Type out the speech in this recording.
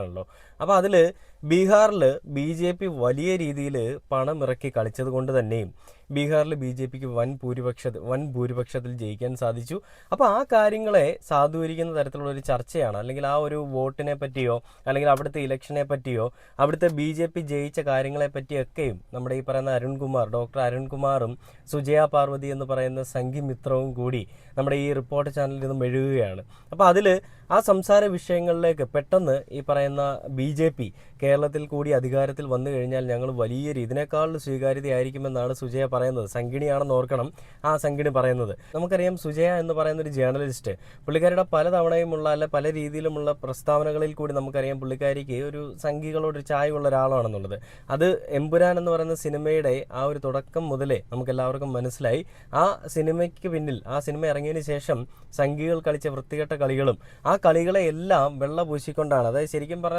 ആണല്ലോ. അപ്പോൾ അതിൽ ബീഹാറിൽ ബി.ജെ.പി. വലിയ രീതിയിൽ പണം ഇറക്കി കളിച്ചത് കൊണ്ട് തന്നെയും ബീഹാറിൽ ബി.ജെ.പിക്ക് വൻ ഭൂരിപക്ഷത്തിൽ ജയിക്കാൻ സാധിച്ചു. അപ്പോൾ ആ കാര്യങ്ങളെ സാധൂകരിക്കുന്ന തരത്തിലുള്ള ഒരു ചർച്ചയാണ്, അല്ലെങ്കിൽ ആ ഒരു വോട്ടിനെ പറ്റിയോ അല്ലെങ്കിൽ അവിടുത്തെ ഇലക്ഷനെ പറ്റിയോ അവിടുത്തെ ബി.ജെ.പി. ജയിച്ച കാര്യങ്ങളെ പറ്റിയൊക്കെയും നമ്മുടെ ഈ പറയുന്ന ഡോക്ടർ അരുൺകുമാറും സുജയ പാർവതി എന്ന് പറയുന്ന സംഘിമിത്രവും കൂടി നമ്മുടെ ഈ റിപ്പോർട്ട് ചാനലിൽ നിന്ന് മെഴുകുകയാണ്. അപ്പോൾ അതിൽ ആ സംസാര വിഷയങ്ങളിലേക്ക് പെട്ടെന്ന് ഈ പറയുന്ന ബി.ജെ.പി. കേരളത്തിൽ കൂടി അധികാരത്തിൽ വന്നു കഴിഞ്ഞാൽ ഞങ്ങൾ വലിയ ഇതിനേക്കാൾ സ്വീകാര്യതയായിരിക്കുമെന്നാണ് സുജയ പറയുന്നത്. സംഗിണിയാണെന്ന് ഓർക്കണം ആ സംഗിണി പറയുന്നത്. നമുക്കറിയാം സുജയ എന്ന് പറയുന്ന ഒരു ജേർണലിസ്റ്റ്, പുള്ളിക്കാരിയുടെ പല രീതിയിലുമുള്ള പ്രസ്താവനകളിൽ കൂടി നമുക്കറിയാം പുള്ളിക്കാരിക്ക് ഒരു സംഘികളോട് ചായവുള്ള ഒരാളാണെന്നുള്ളത്. അത് എമ്പുരാൻ എന്ന് പറയുന്ന സിനിമയുടെ ആ ഒരു തുടക്കം മുതലേ നമുക്കെല്ലാവർക്കും മനസ്സിലായി. ആ സിനിമയ്ക്ക് പിന്നിൽ, ആ സിനിമ ഇറങ്ങിയതിന് ശേഷം സംഘികൾ കളിച്ച വൃത്തികെട്ട കളികളും ആ കളികളെ എല്ലാം വെള്ള പൂശിക്കൊണ്ടാണ്, അതായത് ശരിക്കും പറഞ്ഞാൽ